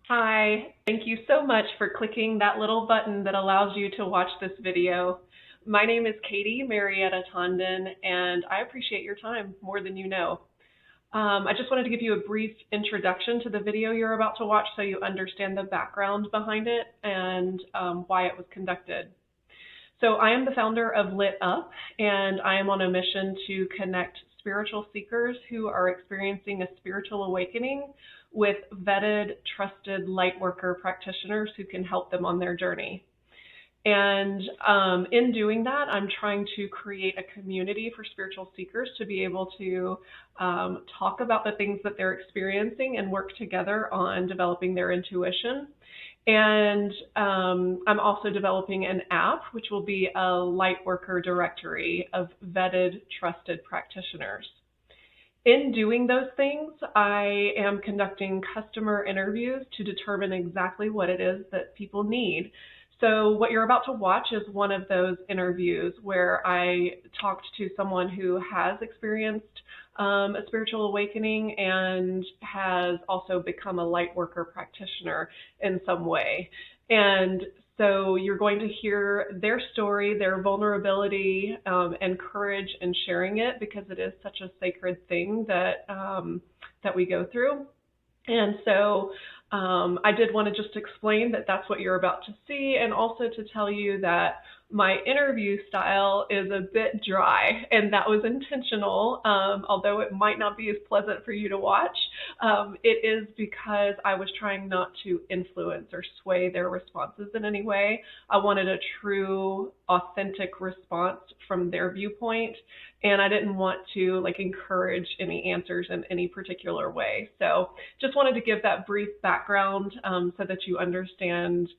Hi, thank you so much for clicking that little button that allows you to watch this video. My name is Katie Marietta Tondon, and I appreciate your time more than you know. I just wanted to give you a brief introduction to the video you're about to watch so you understand the background behind it and why it was conducted. So I am the founder of Lit Up, and I am on a mission to connect spiritual seekers who are experiencing a spiritual awakening with vetted, trusted lightworker practitioners who can help them on their journey. And in doing that, I'm trying to create a community for spiritual seekers to be able to talk about the things that they're experiencing and work together on developing their intuition. And I'm also developing an app, which will be a lightworker directory of vetted, trusted practitioners. In doing those things, I am conducting customer interviews to determine exactly what it is that people need. So what you're about to watch is one of those interviews where I talked to someone who has experienced a spiritual awakening and has also become a light worker practitioner in some way. And so you're going to hear their story, their vulnerability, and courage in sharing it because it is such a sacred thing that we go through. And so I did want to just explain that that's what you're about to see, and also to tell you that my interview style is a bit dry, and that was intentional, although it might not be as pleasant for you to watch. It is because I was trying not to influence or sway their responses in any way. I wanted a true, authentic response from their viewpoint, and I didn't want to encourage any answers in any particular way. So just wanted to give that brief background so that you understand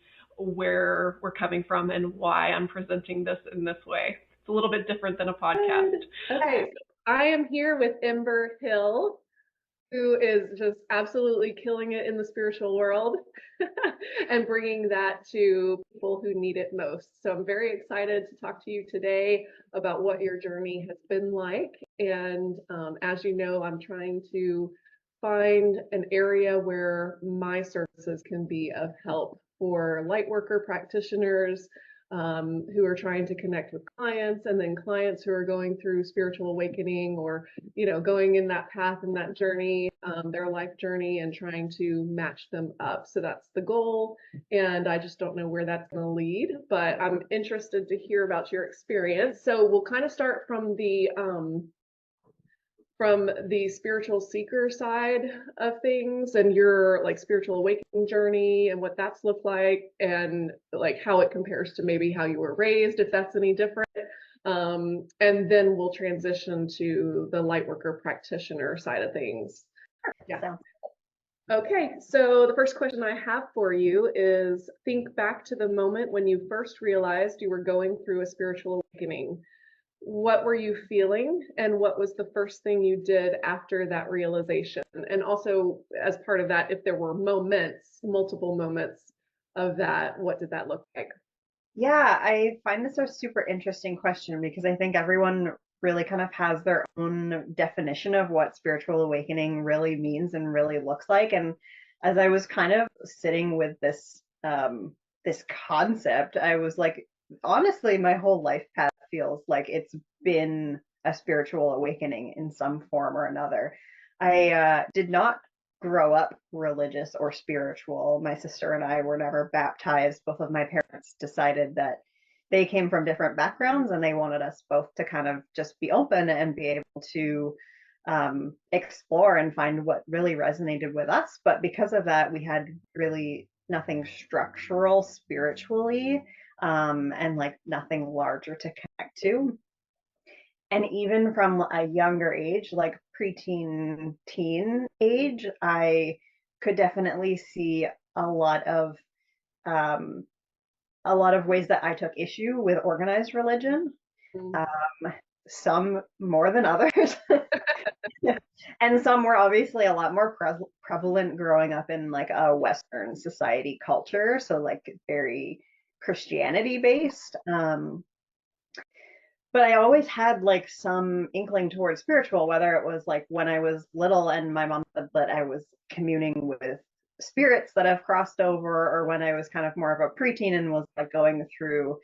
where we're coming from and why I'm presenting this in this way. It's a little bit different than a podcast. Okay, so I am here with Ember Hill, who is just absolutely killing it in the spiritual world and bringing that to people who need it most. So I'm very excited to talk to you today about what your journey has been like. And as you know, I'm trying to find an area where my services can be of help for lightworker practitioners who are trying to connect with clients, and then clients who are going through spiritual awakening or going in that path and that journey, their life journey, and trying to match them up. So that's the goal, and I just don't know where that's going to lead, but I'm interested to hear about your experience. So we'll kind of start from the spiritual seeker side of things and your spiritual awakening journey and what that's looked like, and how it compares to maybe how you were raised, if that's any different. And then we'll transition to the lightworker practitioner side of things. Yeah. Okay, so the first question I have for you is, think back to the moment when you first realized you were going through a spiritual awakening. What were you feeling, and what was the first thing you did after that realization? And also, as part of that, if there were moments, multiple moments of that, what did that look like? Yeah, I find this a super interesting question because I think everyone really kind of has their own definition of what spiritual awakening really means and really looks like. And as I was kind of sitting with this concept, I was like, honestly, my whole life path feels like it's been a spiritual awakening in some form or another. I did not grow up religious or spiritual. My sister and I were never baptized. Both of my parents decided that they came from different backgrounds and they wanted us both to kind of just be open and be able to explore and find what really resonated with us. But because of that, we had really nothing structural spiritually, and nothing larger to connect to. And even from a younger age, like preteen, teen age, I could definitely see a lot of um, a lot of ways that I took issue with organized religion. Mm. Some more than others, and some were obviously a lot more prevalent growing up in like a Western society culture, so like very Christianity based. But I always had like some inkling towards spiritual, whether it was like when I was little and my mom said that I was communing with spirits that have crossed over, or when I was kind of more of a preteen and was like going through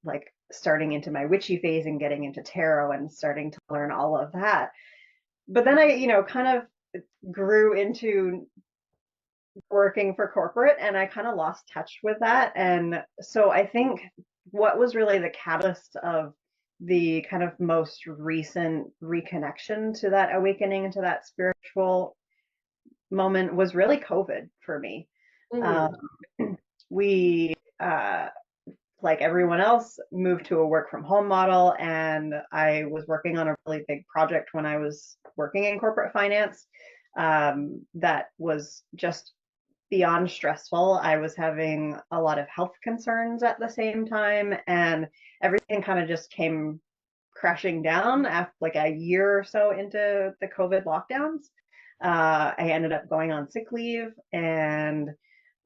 like starting into my witchy phase and getting into tarot and starting to learn all of that. But then I, kind of grew into working for corporate, and I kind of lost touch with that. And so I think what was really the catalyst of the kind of most recent reconnection to that awakening into that spiritual moment was really COVID for me. Mm. We, like everyone else, moved to a work from home model, and I was working on a really big project when I was working in corporate finance, that was just beyond stressful. I was having a lot of health concerns at the same time, and everything kind of just came crashing down after like a year or so into the COVID lockdowns. I ended up going on sick leave, and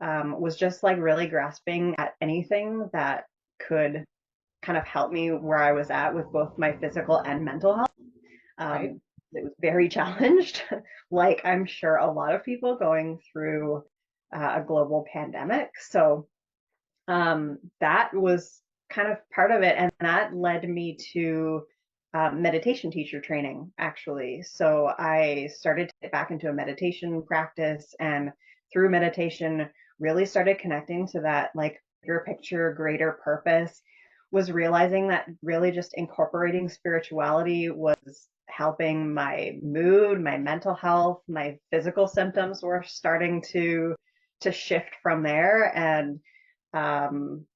was just like really grasping at anything that could kind of help me where I was at with both my physical and mental health. Right. It was very challenged, like I'm sure a lot of people going through a global pandemic. So that was kind of part of it. And that led me to meditation teacher training, actually. So I started to get back into a meditation practice, and through meditation, really started connecting to that like bigger picture, greater purpose. Was realizing that really just incorporating spirituality was helping my mood, my mental health, my physical symptoms were starting to shift from there. And um,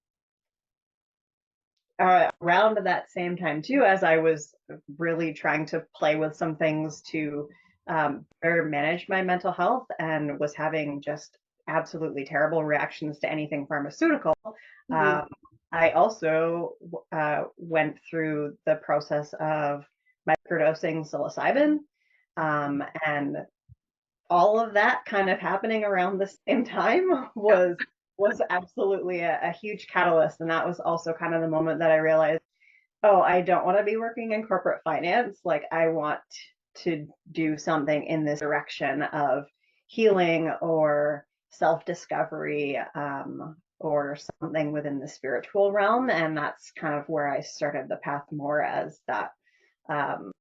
around that same time too, as I was really trying to play with some things to better manage my mental health, and was having just absolutely terrible reactions to anything pharmaceutical, Mhm. I also went through the process of microdosing psilocybin, and all of that kind of happening around the same time Yeah. was absolutely a huge catalyst. And that was also kind of the moment that I realized, oh, I don't want to be working in corporate finance. Like I want to do something in this direction of healing or self-discovery, or something within the spiritual realm. And that's kind of where I started the path more as that um,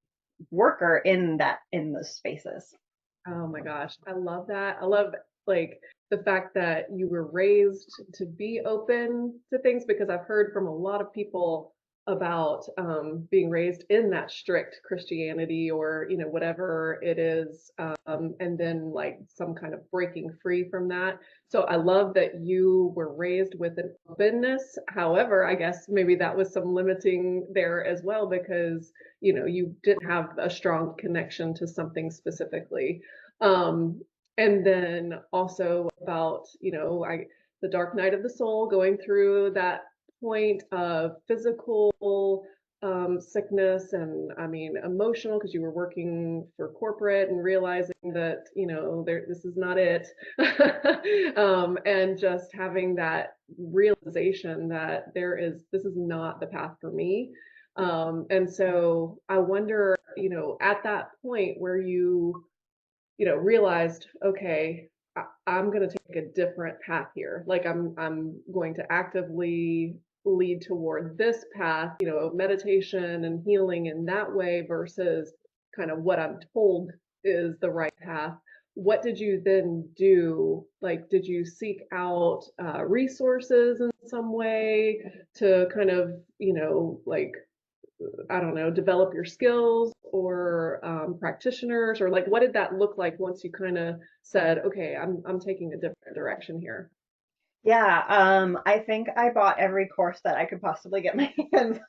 worker in those spaces. Oh my gosh, I love that. I love like the fact that you were raised to be open to things, because I've heard from a lot of people about being raised in that strict Christianity, or whatever it is, and then like some kind of breaking free from that. So I love that you were raised with an openness. However, I guess maybe that was some limiting there as well, because you didn't have a strong connection to something specifically. um, and then also about, the dark night of the soul, going through that point of physical sickness, and I mean emotional, because you were working for corporate and realizing that, this is not it. And just having that realization that this is not the path for me. And so I wonder, at that point where you realized, okay, I'm going to take a different path here. Like I'm going to actively lead toward this path, meditation and healing in that way versus kind of what I'm told is the right path. What did you then do? Like, did you seek out resources in some way to kind of, like, I don't know, develop your skills, or practitioners, or like what did that look like once you kind of said, okay, I'm taking a different direction here? Yeah, I think I bought every course that I could possibly get my hands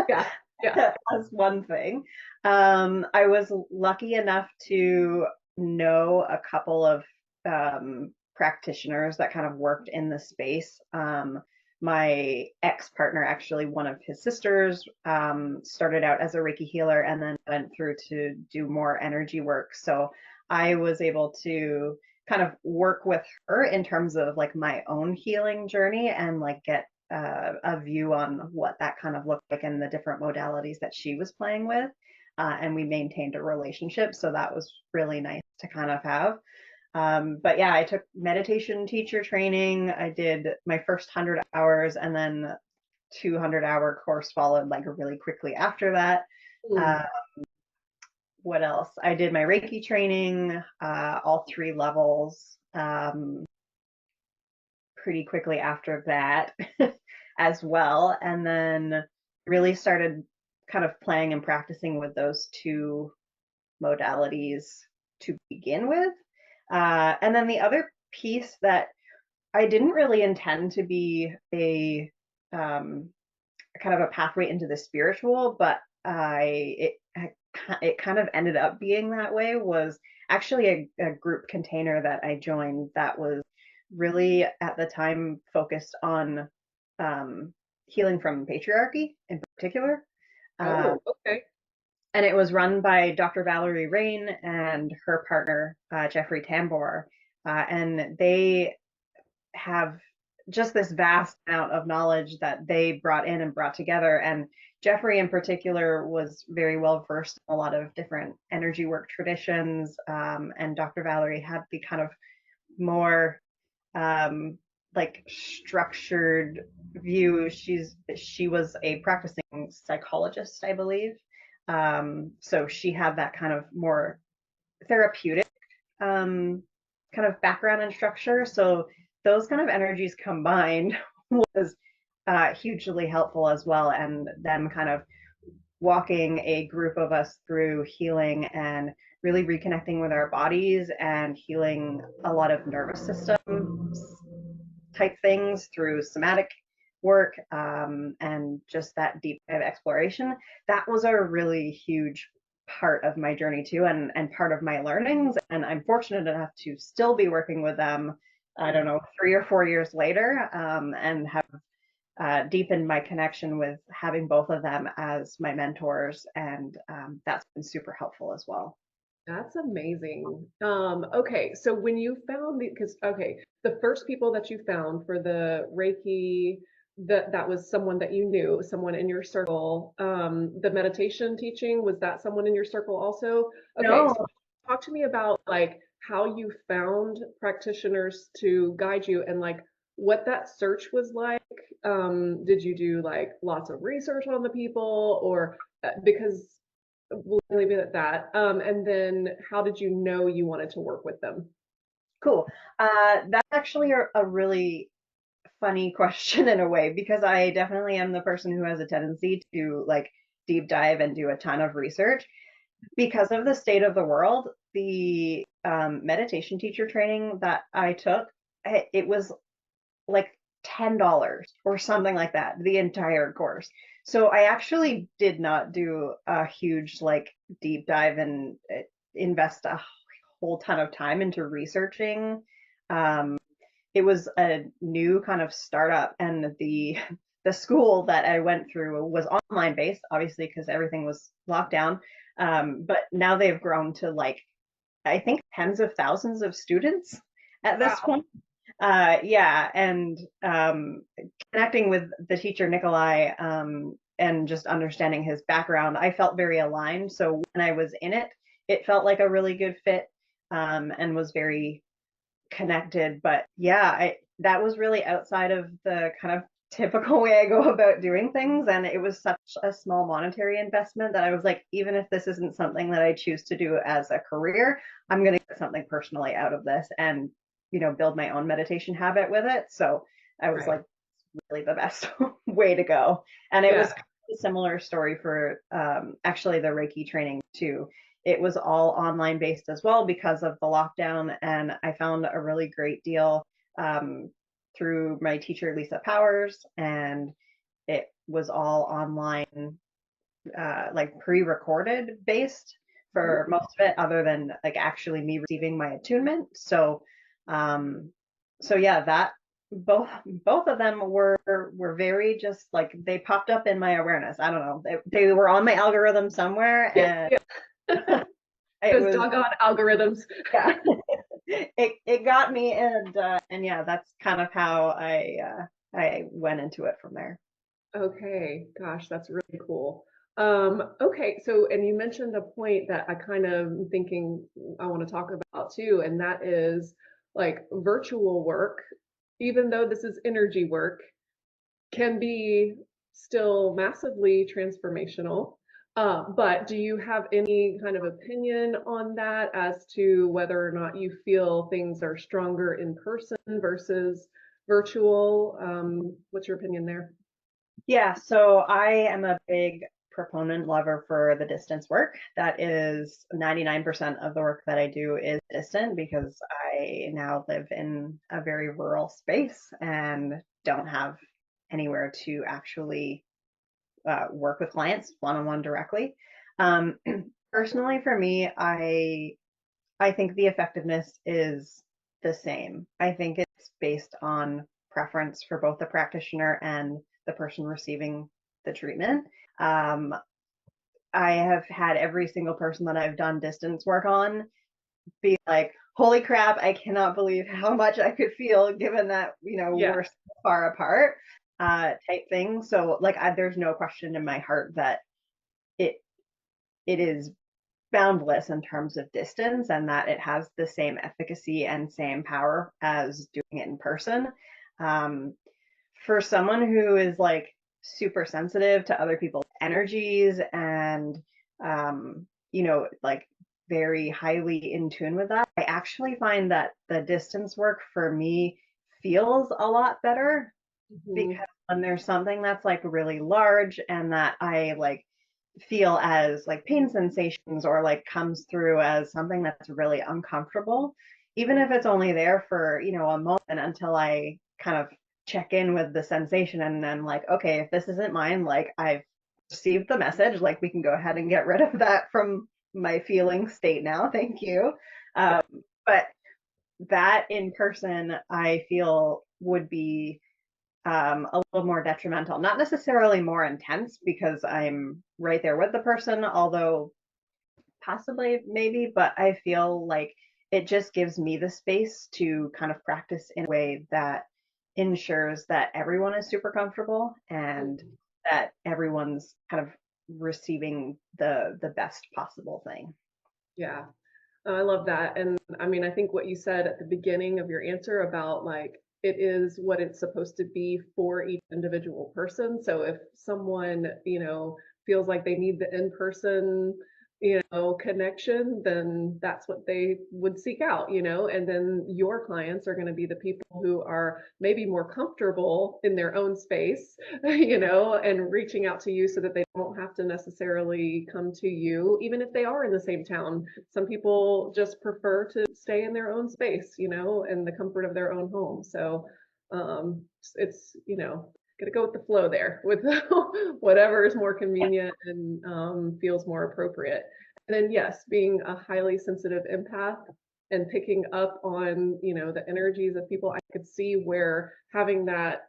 Yeah, yeah. on as one thing. I was lucky enough to know a couple of practitioners that kind of worked in the space. My ex-partner, actually, one of his sisters, started out as a Reiki healer and then went through to do more energy work. So I was able to kind of work with her in terms of like my own healing journey, and like get a view on what that kind of looked like in the different modalities that she was playing with. And we maintained a relationship. So that was really nice to kind of have. But yeah, I took meditation teacher training. I did my first 100 hours, and then 200-hour course followed like really quickly after that. Mm. Uh, what else? I did my Reiki training, all 3 levels, pretty quickly after that as well. And then really started kind of playing and practicing with those 2 modalities to begin with. And then the other piece that I didn't really intend to be a kind of a pathway into the spiritual, but it kind of ended up being that way, was actually a group container that I joined that was really at the time focused on healing from patriarchy in particular. Uh, Oh, okay. and it was run by Dr. Valerie Rain and her partner, Jeffrey Tambor. And they have just this vast amount of knowledge that they brought in and brought together. And Jeffrey, in particular, was very well versed in a lot of different energy work traditions. And Dr. Valerie had the kind of more like structured view. She was a practicing psychologist, I believe. So she had that kind of more therapeutic kind of background and structure. So those kind of energies combined was hugely helpful as well. And them kind of walking a group of us through healing and really reconnecting with our bodies and healing a lot of nervous system type things through somatic work, and just that deep dive exploration. That was a really huge part of my journey too, and part of my learnings. And I'm fortunate enough to still be working with them, I don't know, 3 or 4 years later, and have deepened my connection with having both of them as my mentors. And that's been super helpful as well. That's amazing. Okay, so when you found because okay, the first people that you found for the Reiki, that was someone that you knew, someone in your circle. The meditation teaching, was that someone in your circle also? Okay, No. so talk to me about like how you found practitioners to guide you and like what that search was like. Did you do like lots of research on the people or because we'll leave it at that. And then how did you know you wanted to work with them? Cool. That's actually a really funny question in a way, because I definitely am the person who has a tendency to like deep dive and do a ton of research. Because of the state of the world, the meditation teacher training that I took, it was like $10 or something like that, the entire course. So I actually did not do a huge like deep dive and invest a whole ton of time into researching. Um, it was a new kind of startup, and the school that I went through was online based, obviously because everything was locked down. But now they've grown to like, I think, tens of thousands of students at this Wow. point. Yeah, and connecting with the teacher Nikolai, and just understanding his background, I felt very aligned. So when I was in it, it felt like a really good fit, and was very connected. But yeah, that was really outside of the kind of typical way I go about doing things. And it was such a small monetary investment that I was like, even if this isn't something that I choose to do as a career, I'm going to get something personally out of this and, build my own meditation habit with it. So I was Right. like, really the best way to go. And it was Yeah. kind of a similar story for actually the Reiki training too. It was all online based as well because of the lockdown, and I found a really great deal um, through my teacher Lisa Powers, and it was all online, like pre-recorded based for most of it, other than like actually me receiving my attunement. Um, so yeah, that both of them were very just like they popped up in my awareness. I don't know, they were on my algorithm somewhere, Yeah. and Yeah. it Those was, doggone algorithms. yeah. It got me, and yeah, that's kind of how I went into it from there. Okay. Gosh, that's really cool. Okay, so and you mentioned a point that I kind of thinking I want to talk about too, and that is like virtual work, even though this is energy work, can be still massively transformational. But do you have any kind of opinion on that as to whether or not you feel things are stronger in person versus virtual? What's your opinion there? Yeah, so I am a big proponent lover for the distance work. That is 99% of the work that I do is distant because I now live in a very rural space and don't have anywhere to actually work with clients one-on-one directly. Um, Personally, for me, I think the effectiveness is the same. I think it's based on preference for both the practitioner and the person receiving the treatment. Um, I have had every single person that I've done distance work on be like, holy crap, I cannot believe how much I could feel given that, Yeah. we're so far apart, type thing. So like there's no question in my heart that it it is boundless in terms of distance and that it has the same efficacy and same power as doing it in person. Um, for someone who is like super sensitive to other people's energies and, like very highly in tune with that, I actually find that the distance work for me feels a lot better Mhm. because when there's something that's like really large and that I like feel as like pain sensations or like comes through as something that's really uncomfortable, even if it's only there for, a moment until I kind of check in with the sensation and then like, okay, if this isn't mine, like I've received the message, like we can go ahead and get rid of that from my feeling state now. Thank you. Yeah. Um, but that in person, I feel would be a little more detrimental. Not necessarily more intense because I'm right there with the person, although possibly maybe, but I feel like it just gives me the space to kind of practice in a way that ensures that everyone is super comfortable and Mhm. that everyone's kind of receiving the best possible thing. Yeah. I love that. And I mean, I think what you said at the beginning of your answer about like it is what it's supposed to be for each individual person. So if someone, feels like they need the in-person, connection, then that's what they would seek out, and then your clients are going to be the people who are maybe more comfortable in their own space, and reaching out to you so that they don't have to necessarily come to you, even if they are in the same town. Some people just prefer to stay in their own space, in the comfort of their own home. So it's, got to go with the flow there with whatever is more convenient and feels more appropriate. And then, yes, being a highly sensitive empath and picking up on, the energies of people, I could see where having that,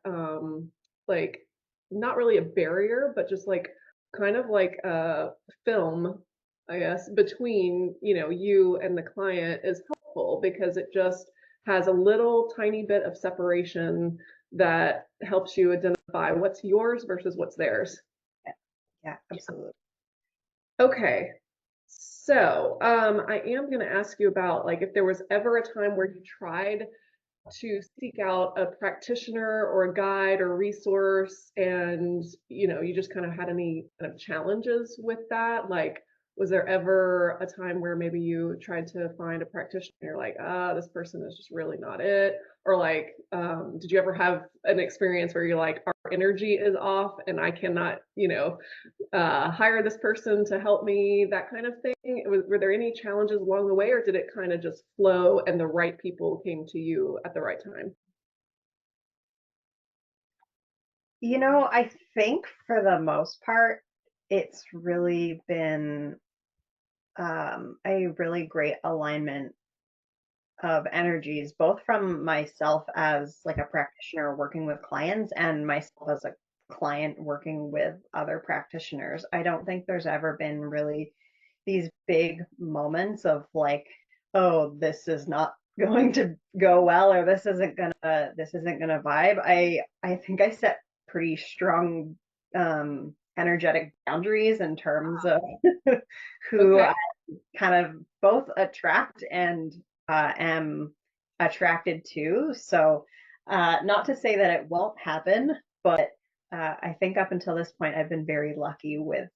like, not really a barrier, but just like kind of like a film, I guess, between, you and the client is helpful because it just has a little tiny bit of separation that helps you identify what's yours versus what's theirs. Yeah, yeah, absolutely. Okay. So, I am going to ask you about like if there was ever a time where you tried to seek out a practitioner or a guide or resource and you just kind of had any kind of challenges with that, like was there ever a time where maybe you tried to find a practitioner and you're like, this person is just really not it, or like did you ever have an experience where you're like, our energy is off and I cannot hire this person to help me, that kind of thing? Were there any challenges along the way, or did it kind of just flow and the right people came to you at the right time? I think for the most part, it's really been a really great alignment of energies, both from myself as like a practitioner working with clients and myself as a client working with other practitioners. I don't think there's ever been really these big moments of like, oh, this is not going to go well or this isn't gonna vibe. I think I set pretty strong energetic boundaries in terms of who Okay. I kind of both attract and am attracted to. So, not to say that it won't happen, but I think up until this point, I've been very lucky with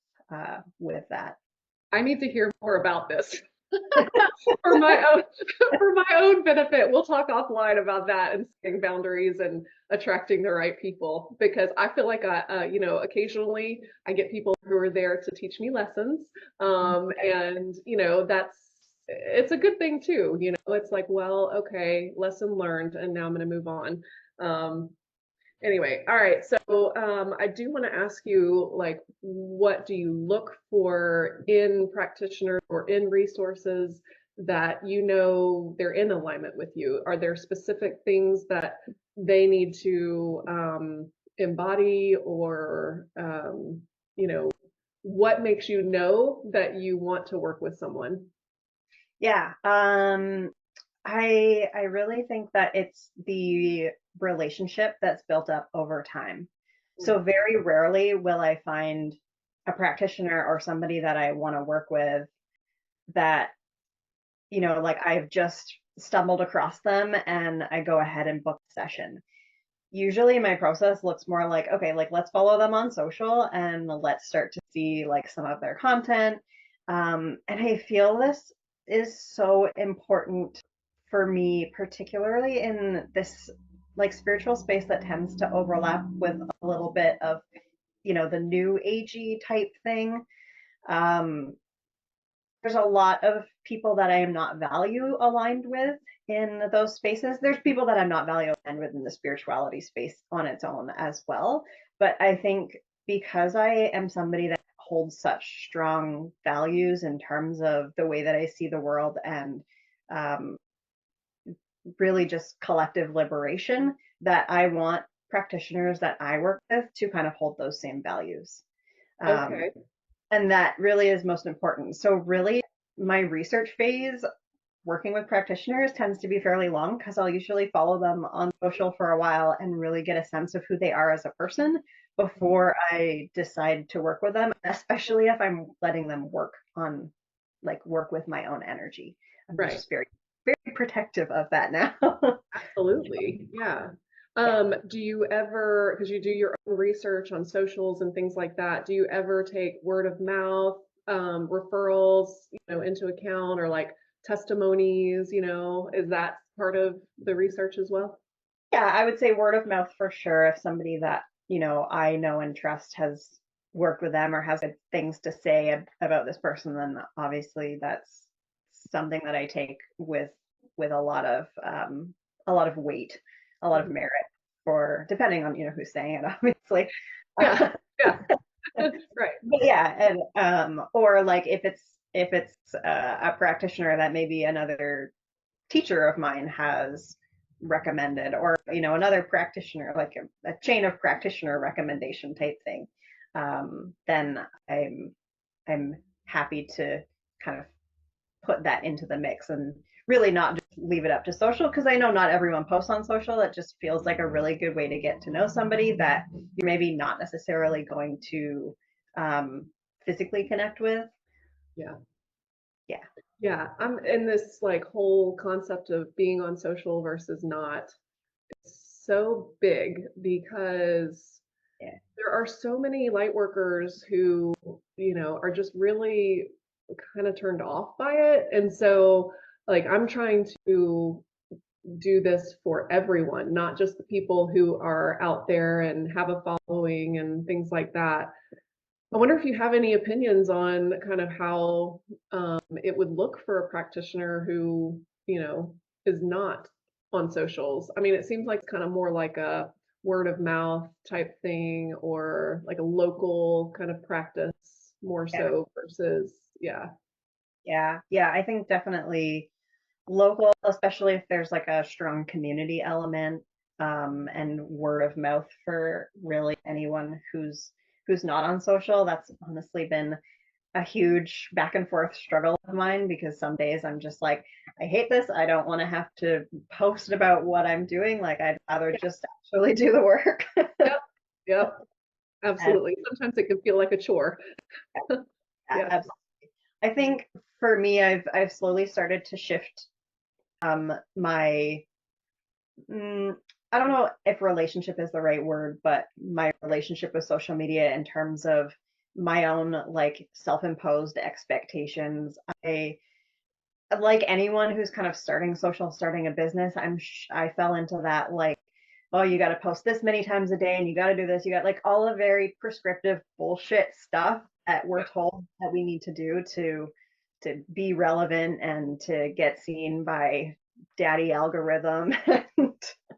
that. I need to hear more about this for my own for my own benefit. We'll talk offline about that and setting boundaries and attracting the right people because I feel like occasionally I get people who are there to teach me lessons, and that's it's a good thing too. It's like, well, okay, lesson learned, and now I'm going to move on. Um, Anyway, all right. So I do want to ask you, like, what do you look for in practitioners or in resources that they're in alignment with you? Are there specific things that they need to embody, or what makes you know that you want to work with someone? Yeah. I really think that it's the relationship that's built up over time. So very rarely will I find a practitioner or somebody that I want to work with that, like I've just stumbled across them and I go ahead and book a session. Usually my process looks more like, okay, like let's follow them on social and let's start to see like some of their content. And I feel this is so important for me, particularly in this like spiritual space that tends to overlap with a little bit of, the new agey type thing. Um, there's a lot of people that I am not value aligned with in those spaces. There's people that I'm not value aligned with in the spirituality space on its own as well. But I think because I am somebody that holds such strong values in terms of the way that I see the world and um, really just collective liberation, that I want practitioners that I work with to kind of hold those same values. Um, Okay. and that really is most important. So, really, my research phase working with practitioners tends to be fairly long because I'll usually follow them on social for a while and really get a sense of who they are as a person before I decide to work with them, especially if I'm letting them work with my own energy. I'm Right. just very, very protective of that now. Absolutely. Yeah. Yeah. Do you ever, because you do your own research on socials and things like that, do you ever take word of mouth, referrals, into account, or like testimonies, is that part of the research as well? Yeah, I would say word of mouth for sure. If somebody that, I know and trust has worked with them or has good things to say about this person, then obviously that's something that I take with a lot of weight, a lot of Mhm. merit for depending on, who's saying it, obviously. Yeah. Yeah. Right. But yeah, and or like if it's a practitioner that maybe another teacher of mine has recommended, or another practitioner, like a chain of practitioner recommendation type thing, then I'm happy to kind of put that into the mix and really not just leave it up to social, because I know not everyone posts on social. It just feels like a really good way to get to know somebody that you're maybe not necessarily going to um, physically connect with. Yeah. Yeah. Yeah. I'm in this like whole concept of being on social versus not so big because Yeah. there are so many light workers who, are just really kind of turned off by it. And so, like, I'm trying to do this for everyone, not just the people who are out there and have a following and things like that. I wonder if you have any opinions on kind of how it would look for a practitioner who, is not on socials. I mean, it seems like kind of more like a word of mouth type thing or like a local kind of practice more Yeah. so versus, yeah. Yeah. Yeah. I think definitely local, especially if there's like a strong community element, and word of mouth for really anyone who's not on social. That's honestly been a huge back and forth struggle of mine, because some days I'm just like, I hate this. I don't want to have to post about what I'm doing. Like, I'd rather just actually do the work. Yep. Yep. Absolutely. Sometimes it can feel like a chore. Yes. Absolutely. I think for me, I've slowly started to shift my I don't know if relationship is the right word, but my relationship with social media in terms of my own like self-imposed expectations. I like anyone who's kind of starting a business, I fell into that like, oh, you got to post this many times a day and you got to do this. You got like all the very prescriptive bullshit stuff that we're told that we need to do to be relevant and to get seen by daddy algorithm.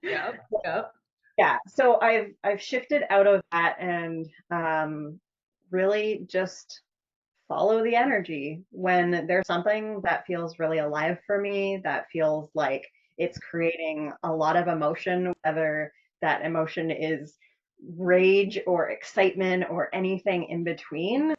Yep. Yep. Yeah, so I've shifted out of that and really just follow the energy when there's something that feels really alive for me, that feels like it's creating a lot of emotion, whether that emotion is rage or excitement or anything in between.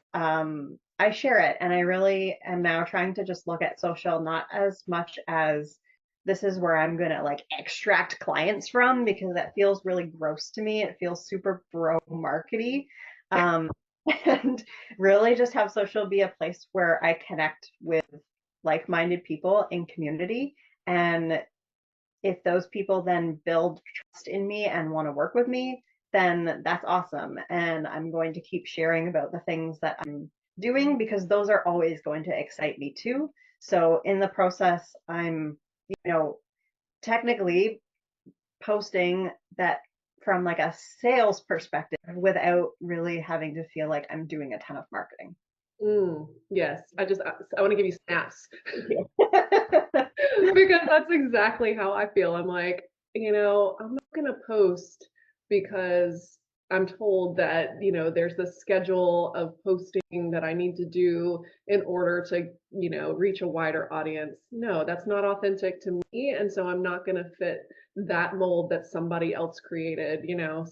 I share it, and I really am now trying to just look at social not as much as this is where I'm gonna like extract clients from, because that feels really gross to me. It feels super bro markety. Um, and really just have social be a place where I connect with like-minded people in community. And if those people then build trust in me and want to work with me, then that's awesome. And I'm going to keep sharing about the things that I'm doing because those are always going to excite me too. So in the process, I'm, you know, technically posting that from like a sales perspective without really having to feel like I'm doing a ton of marketing. Yes. I want to give you snaps because that's exactly how I feel. I'm like, I'm not going to post because I'm told that, there's this schedule of posting that I need to do in order to, reach a wider audience. No, that's not authentic to me. And so I'm not going to fit that mold that somebody else created.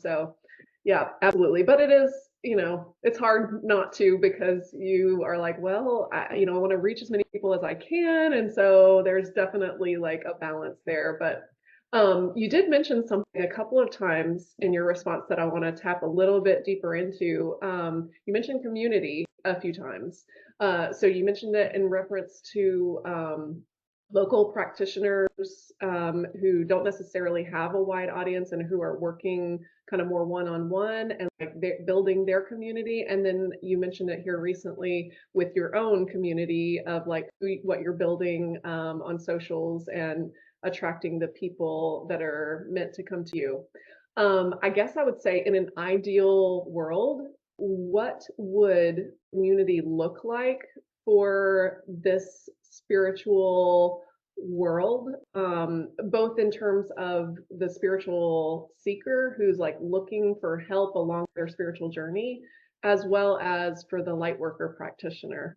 So yeah, absolutely. But it is, it's hard not to because you are like, well, I want to reach as many people as I can. And so there's definitely like a balance there. But you did mention something a couple of times in your response that I want to tap a little bit deeper into. You mentioned community a few times. So you mentioned it in reference to local practitioners who don't necessarily have a wide audience and who are working kind of more one-on-one and like building their community. And then you mentioned it here recently with your own community of like what you're building on socials and attracting the people that are meant to come to you. I guess I would say in an ideal world, what would community look like for this spiritual world, both in terms of the spiritual seeker who's like looking for help along their spiritual journey, as well as for the light worker practitioner?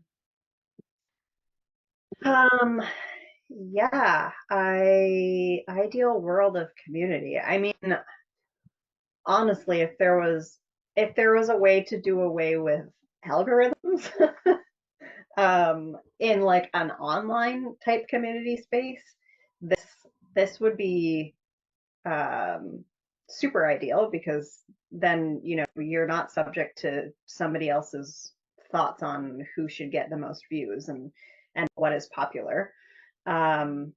Um, yeah, ideal world of community. I mean, honestly, if there was a way to do away with algorithms, in like an online type community space, this this would be um, super ideal because then you're not subject to somebody else's thoughts on who should get the most views and what is popular. Um,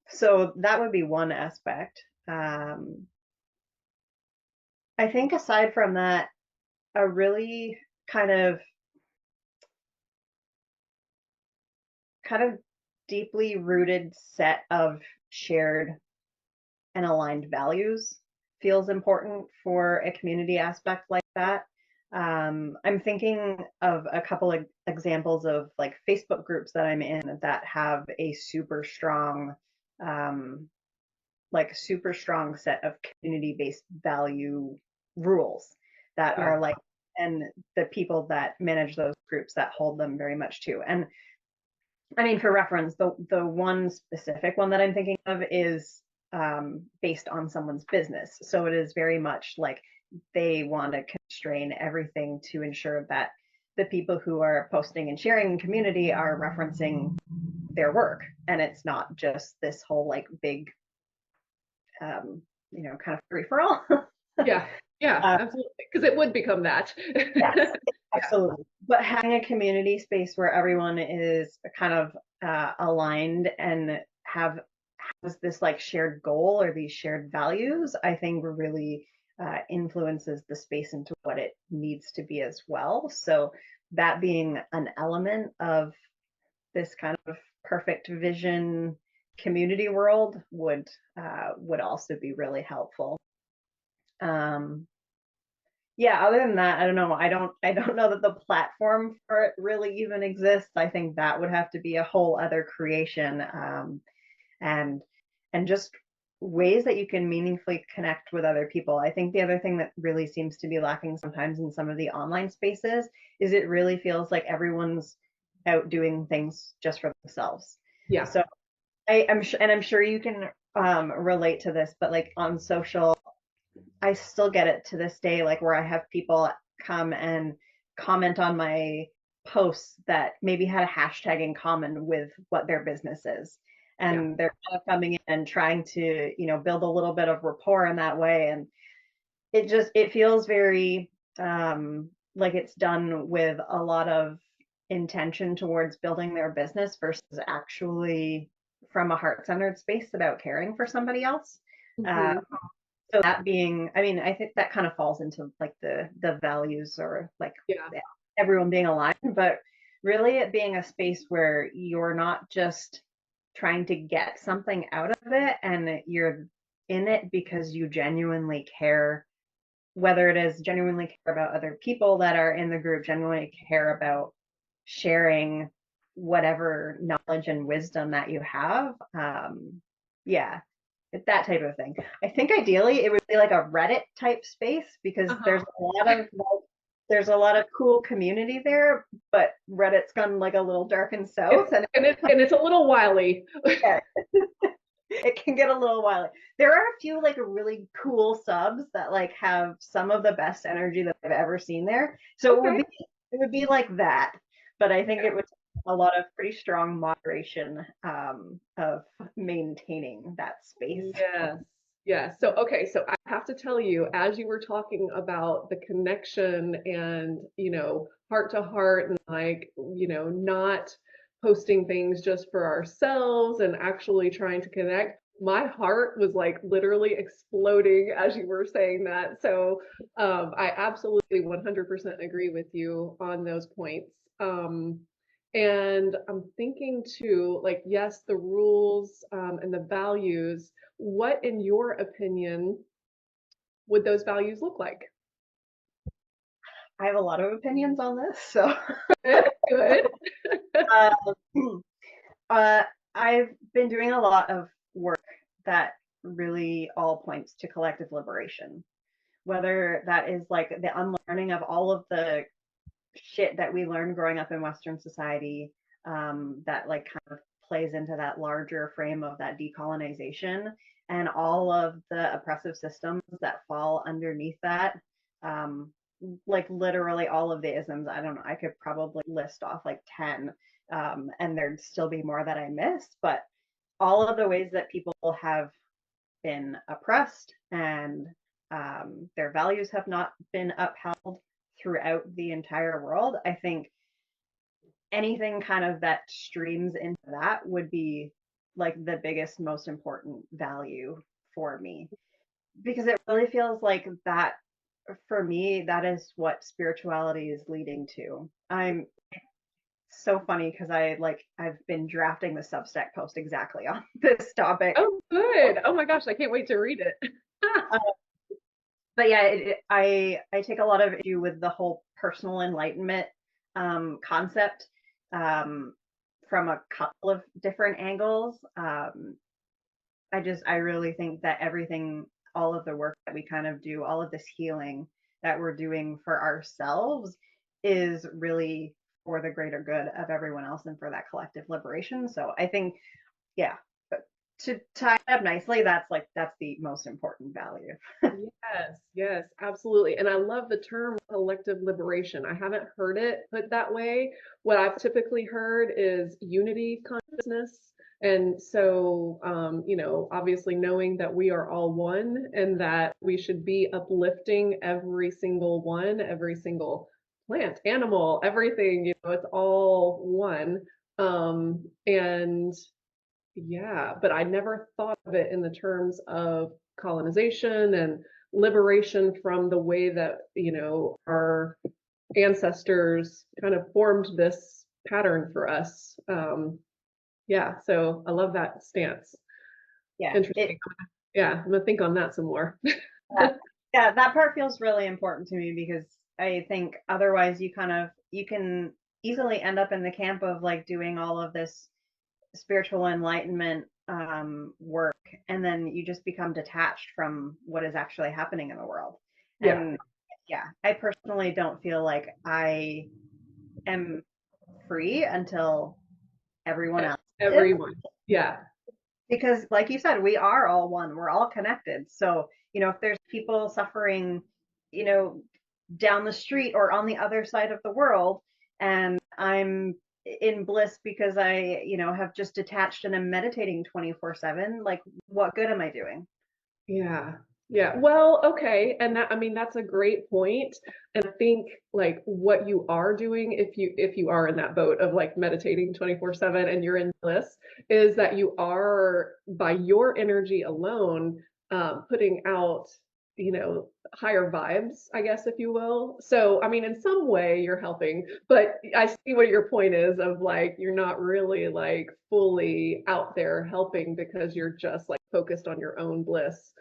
so that would be one aspect. I think aside from that, a really kind of kind of deeply rooted set of shared and aligned values feels important for a community aspect like that. I'm thinking of a couple of examples of like Facebook groups that I'm in that have a um, super strong set of community-based value rules that Yeah. are like, and the people that manage those groups that hold them very much too. And I mean, for reference, the one specific one that I'm thinking of is based on someone's business. So it is very much like they want to constrain everything to ensure that the people who are posting and sharing in community are referencing their work. And it's not just this whole like big, kind of free for all. Yeah. Yeah, absolutely. Because it would become that. Yes, Yeah. absolutely. But having a community space where everyone is kind of aligned and has this like shared goal or these shared values, I think really influences the space into what it needs to be as well. So that being an element of this kind of perfect vision community world would also be really helpful. Um, yeah, other than that, I don't know. I don't know that the platform for it really even exists. I think that would have to be a whole other creation. And and just ways that you can meaningfully connect with other people. I think the other thing that really seems to be lacking sometimes in some of the online spaces is it really feels like everyone's out doing things just for themselves. Yeah. So I'm sure you can relate to this, but like on social, I still get it to this day, like where I have people come and comment on my posts that maybe had a hashtag in common with what their business is. Yeah. And they're kind of coming in and trying to, build a little bit of rapport in that way. And it feels very like it's done with a lot of intention towards building their business versus actually from a heart-centered space about caring for somebody else. Uh, Hmm. so that being, I mean, I think that kind of falls into like the values or like Yeah. everyone being aligned, but really it being a space where you're not just trying to get something out of it and you're in it because you genuinely care, whether it is genuinely care about other people that are in the group, genuinely care about sharing whatever knowledge and wisdom that you have. Yeah, that type of thing. I think ideally it would be like a Reddit type space because Uh-huh. there's a lot of cool community there, but Reddit's gone like a little dark and south, It's and and it's a little wily. yeah, it can get a little wily. There are a few like really cool subs that like have some of the best energy that I've ever seen there. So Okay. it would be like that, but I think Yeah. it would take a lot of pretty strong moderation of maintaining that space. Yes. Yes. So, okay. So I have to tell you, as you were talking about the connection and, heart to heart and like, not posting things just for ourselves and actually trying to connect, my heart was like literally exploding as you were saying that. So, I absolutely 100% agree with you on those points. And I'm thinking too, like, yes, the rules and the values, what, in your opinion, would those values look like? I have a lot of opinions on this, so Good, good. uh, uh, I've been doing a lot of work that really all points to collective liberation, whether that is like the unlearning of all of the shit that we learned growing up in Western society, that like kind of plays into that larger frame of that decolonization and all of the oppressive systems that fall underneath that. Um, like literally all of the isms. I don't know. I could probably list off like 10, and there'd still be more that I missed, but all of the ways that people have been oppressed and their values have not been upheld throughout the entire world. I think anything kind of that streams into that would be like the biggest, most important value for me because it really feels like that for me, that is what spirituality is leading to. I'm so funny because I've been drafting the Substack post exactly on this topic. Oh, good. Oh my gosh, I can't wait to read it. Uh, but yeah, I take a lot of issue with the whole personal enlightenment concept um, from a couple of different angles. I really think that everything, all of the work that we kind of do, all of this healing that we're doing for ourselves is really for the greater good of everyone else and for that collective liberation. So I think, yeah, but to tie it up nicely, that's the most important value. Yes, yes, absolutely. And I love the term collective liberation. I haven't heard it put that way. What I've typically heard is unity consciousness. And so, obviously knowing that we are all one and that we should be uplifting every single one, every single plant, animal, everything, it's all one. And yeah, but I never thought of it in the terms of colonization and liberation from the way that, our ancestors kind of formed this pattern for us. Yeah, so I love that stance. Yeah, Interesting. Yeah, I'm gonna think on that some more. yeah, that part feels really important to me because I think otherwise you can easily end up in the camp of like doing all of this spiritual enlightenment work, and then you just become detached from what is actually happening in the world. Yeah, And yeah, I personally don't feel like I am free until everyone else is, everyone. Yeah, because like you said, we are all one, we're all connected. So if there's people suffering you know down the street or on the other side of the world, and I'm in bliss because I have just detached and I'm meditating 24/7, like what good am I doing? yeah, yeah. Well, okay, and that, I mean, that's a great point. And I think like what you are doing, if you are in that boat of like meditating 24/7 and you're in bliss, is that you are by your energy alone putting out, higher vibes, I guess, if you will. So, I mean, in some way you're helping, but I see what your point is of like you're not really like fully out there helping because you're just like focused on your own bliss,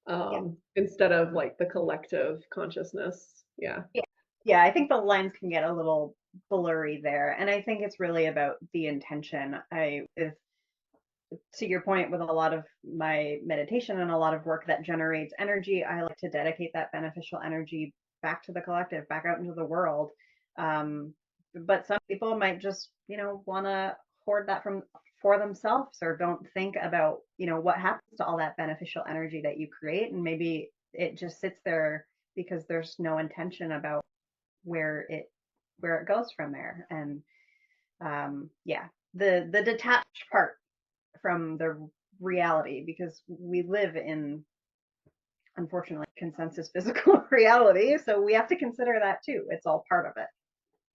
Yeah. instead of like the collective consciousness. Yeah. Yeah. Yeah, I think the lines can get a little blurry there. And I think it's really about the intention. To your point, with a lot of my meditation and a lot of work that generates energy, I like to dedicate that beneficial energy back to the collective, back out into the world. Um, but some people might just, want to hoard that for themselves, or don't think about, what happens to all that beneficial energy that you create. And maybe it just sits there because there's no intention about where it where it goes from there. And yeah, the detached part from the reality, because we live in, unfortunately, consensus physical reality, so we have to consider that too. It's all part of it.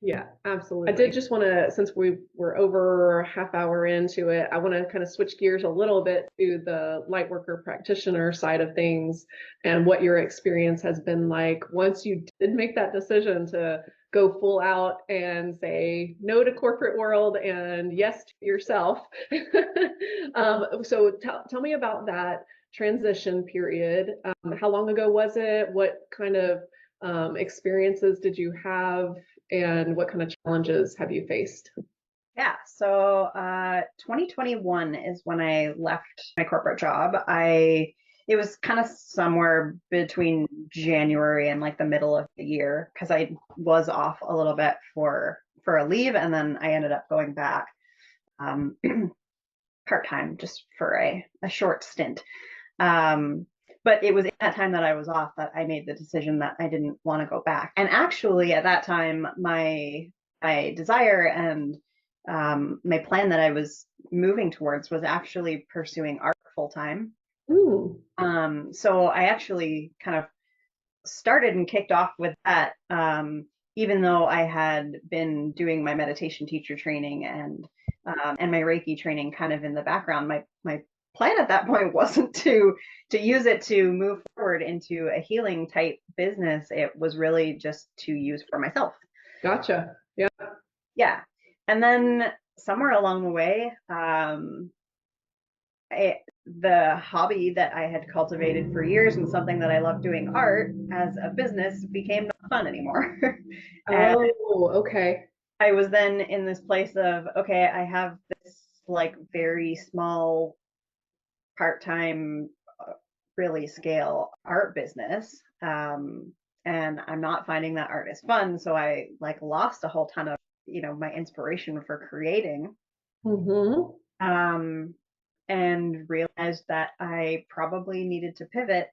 Yeah, absolutely. I did just want to, since we were over half hour into it, I want to kind of switch gears a little bit to the light worker practitioner side of things and what your experience has been like once you did make that decision to go full out and say no to corporate world and yes to yourself. So tell me about that transition period. How long ago was it? What kind of experiences did you have, and what kind of challenges have you faced? Yeah, so 2021 is when I left my corporate job. It was kind of somewhere between January and like the middle of the year, because I was off a little bit for a leave, and then I ended up going back um, part time just for a short stint. Um, but it was in that time that I was off that I made the decision that I didn't want to go back. And actually, at that time, my desire and my plan that I was moving towards was actually pursuing art full time. So I actually kind of started and kicked off with that, even though I had been doing my meditation teacher training and my Reiki training kind of in the background. My plan at that point wasn't to use it to move forward into a healing type business. It was really just to use for myself. Gotcha. Yeah. Yeah. And then somewhere along the way, the hobby that I had cultivated for years and something that I love doing, art, as a business, became not fun anymore. And Oh, okay. I was then in this place of, okay, I have this like very small part-time, really scale art business. And I'm not finding that art is fun. So I like lost a whole ton of, my inspiration for creating. Mm-hmm. Um, and realized that I probably needed to pivot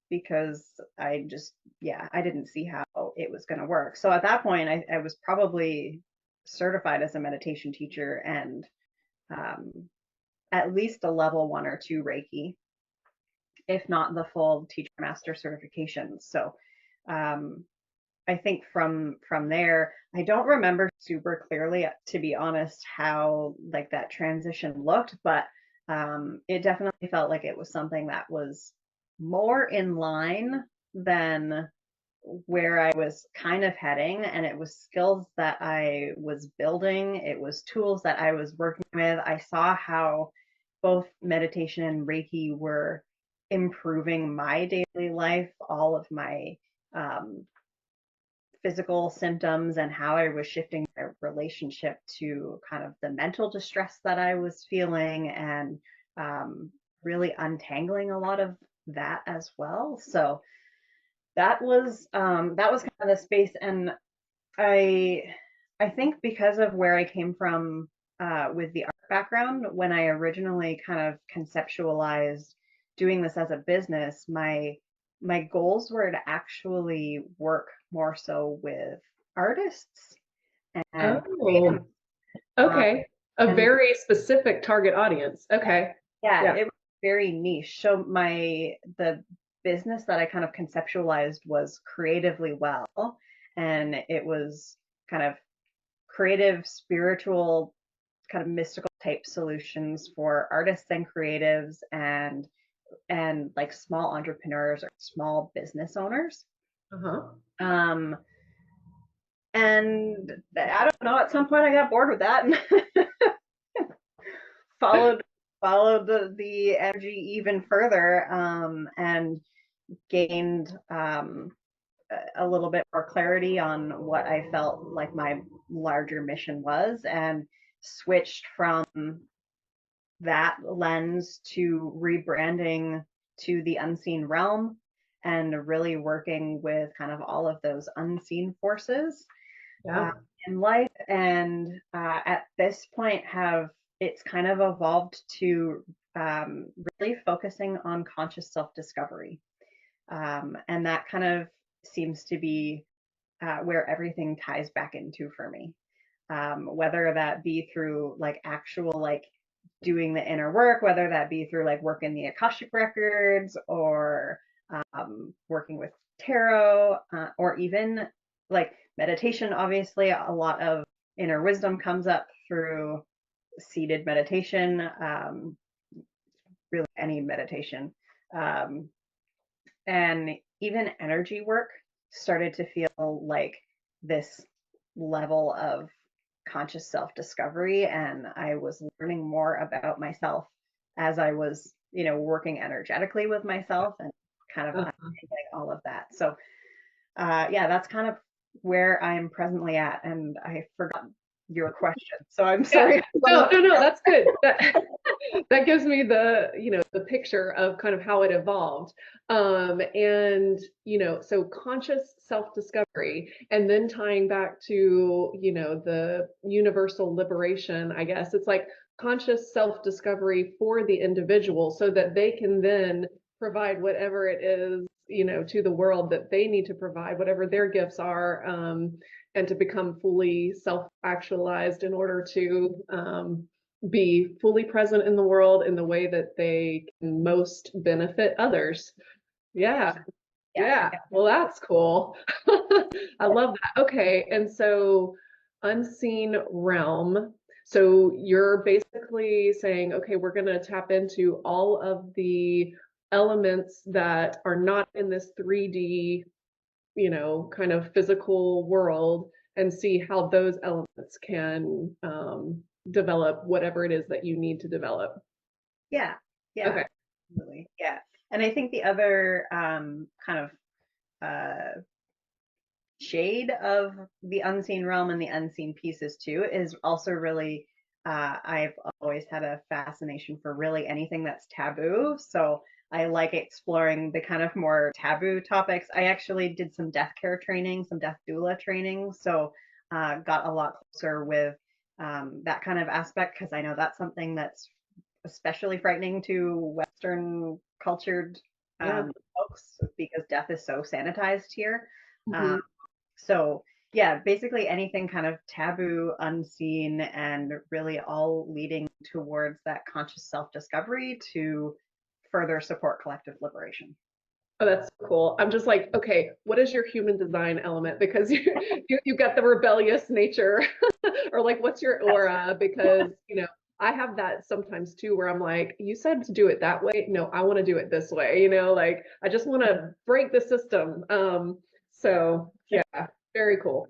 because I didn't see how it was going to work. So at that point, I was probably certified as a meditation teacher, and um, at least a level 1 or 2 Reiki, if not the full teacher master certification. So I think from there, I don't remember super clearly, to be honest, how like that transition looked, but it definitely felt like it was something that was more in line than where I was kind of heading, and it was skills that I was building, it was tools that I was working with. I saw how both meditation and Reiki were improving my daily life, all of my um, physical symptoms, and how I was shifting my relationship to kind of the mental distress that I was feeling, and really untangling a lot of that as well. So that was kind of the space, and I I think because of where I came from with the art background, when I originally kind of conceptualized doing this as a business, my goals were to actually work more so with artists and Oh, um, okay. A and very specific target audience. Okay. yeah, Yeah. it was very niche. So the business that I kind of conceptualized was creatively well, and it was kind of creative, spiritual, kind of mystical type solutions for artists and creatives, and like small entrepreneurs or small business owners. Uh-huh. Um, and I don't know, at some point I got bored with that and followed the energy even further, and gained a little bit more clarity on what I felt like my larger mission was, and switched from that lens to rebranding to the unseen realm, and really working with kind of all of those unseen forces uh, Yeah. in life. And at this point, have it's kind of evolved to really focusing on conscious self-discovery, and that kind of seems to be where everything ties back into for me, whether that be through like actual like doing the inner work, whether that be through like work in the Akashic records, or working with tarot, or even like meditation. Obviously, a lot of inner wisdom comes up through seated meditation, really any meditation. Um, and even energy work started to feel like this level of conscious self discovery, and I was learning more about myself as I was, working energetically with myself, and kind of Uh-huh. unpacking all of that. So yeah, that's kind of where I'm presently at, and I forgot your question, so I'm Yeah. sorry. No, no, no, that's good. That gives me the picture of kind of how it evolved. And, so conscious self-discovery, and then tying back to, the universal liberation, I guess. It's like conscious self-discovery for the individual so that they can then provide whatever it is, to the world that they need to provide, whatever their gifts are, and to become fully self-actualized in order to be fully present in the world in the way that they can most benefit others. Yeah. Yeah, Yeah. Well, that's cool. I love that. Okay. And so, unseen realm. So, you're basically saying, okay, we're going to tap into all of the elements that are not in this 3D, kind of physical world, and see how those elements can develop whatever it is that you need to develop. yeah, yeah, Okay. absolutely, yeah. And I think the other kind of shade of the unseen realm and the unseen pieces too is also really, I've always had a fascination for really anything that's taboo. So I like exploring the kind of more taboo topics. I actually did some death care training, some death doula training. So got a lot closer with that kind of aspect, because I know that's something that's especially frightening to Western cultured Yeah. folks, because death is so sanitized here. Mhm. Um, so yeah, basically anything kind of taboo, unseen, and really all leading towards that conscious self-discovery to further support collective liberation. Oh, that's so cool. I'm just like, okay, what is your human design element? Because you got the rebellious nature, or like, what's your aura? Because, I have that sometimes too, where I'm like, you said to do it that way. No, I want to do it this way. Like I just want to break the system. So yeah, very cool.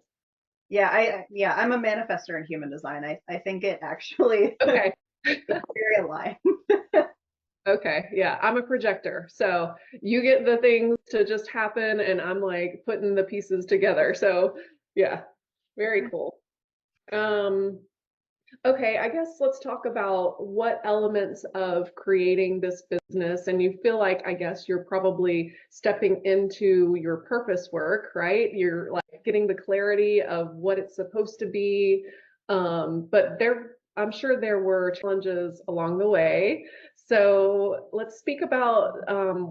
Yeah, I'm a manifestor in human design. I think it actually Okay. it's very aligned. Okay, yeah, I'm a projector. So you get the things to just happen, and I'm like putting the pieces together. So yeah, very cool. Okay, I guess let's talk about what elements of creating this business, and you feel like, I guess you're probably stepping into your purpose work, right? You're like getting the clarity of what it's supposed to be. But I'm sure there were challenges along the way. So let's speak about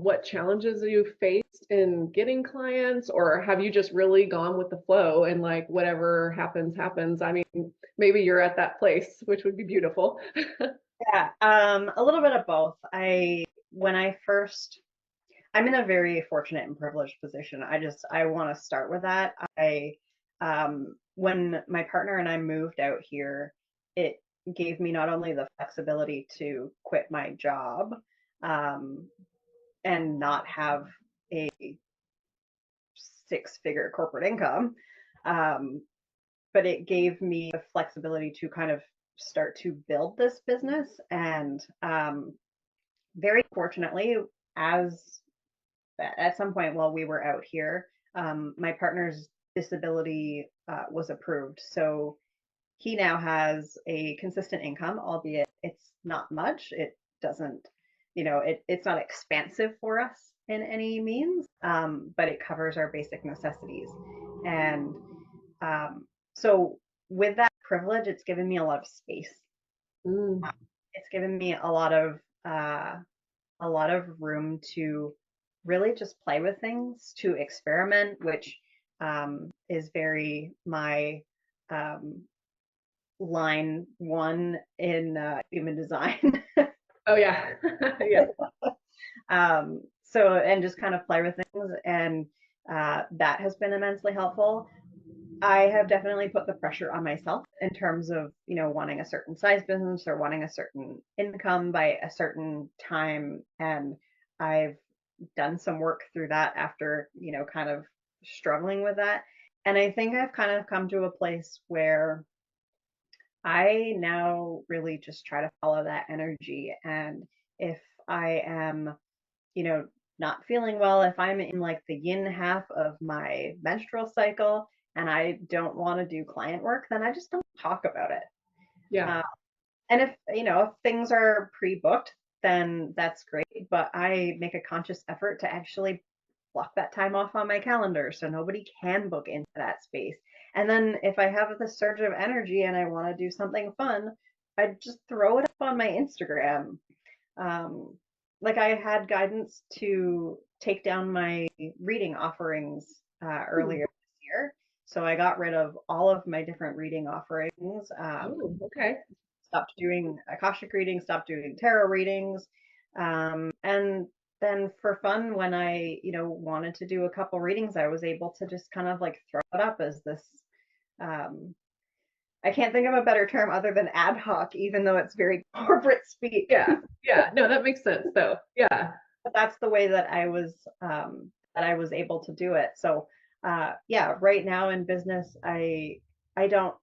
what challenges you faced in getting clients, or have you just really gone with the flow and like whatever happens, happens? I mean, maybe you're at that place, which would be beautiful. Yeah, a little bit of both. I'm in a very fortunate and privileged position. I want to start with that. When my partner and I moved out here, it gave me not only the flexibility to quit my job, um, and not have a six-figure corporate income, um, but it gave me the flexibility to kind of start to build this business. And very fortunately, as at some point while we were out here, my partner's disability was approved. So he now has a consistent income, albeit it's not much. It doesn't, it's not expansive for us in any means, but it covers our basic necessities. And so with that privilege, it's given me a lot of space. Mm. It's given me a lot of room to really just play with things, to experiment, which is very my um, line one in human design. Oh yeah, yeah. And just kind of play with things, and that has been immensely helpful. I have definitely put the pressure on myself in terms of, wanting a certain size business or wanting a certain income by a certain time. And I've done some work through that after, kind of struggling with that. And I think I've kind of come to a place where I now really just try to follow that energy. And if I am, not feeling well, if I'm in like the yin half of my menstrual cycle and I don't want to do client work, then I just don't talk about it. Yeah. And if things are pre-booked, then that's great. But I make a conscious effort to actually block that time off on my calendar so nobody can book into that space. And then if I have the surge of energy and I want to do something fun, I just throw it up on my Instagram. Like I had guidance to take down my reading offerings earlier this year. So I got rid of all of my different reading offerings. Oh, okay. Stopped doing Akashic readings, stopped doing tarot readings. And then for fun, when I, wanted to do a couple readings, I was able to just kind of like throw it up as this, um, I can't think of a better term other than ad hoc, even though it's very corporate speak. Yeah. Yeah. No, that makes sense though. Yeah. But that's the way that I was able to do it. So yeah, right now in business, I don't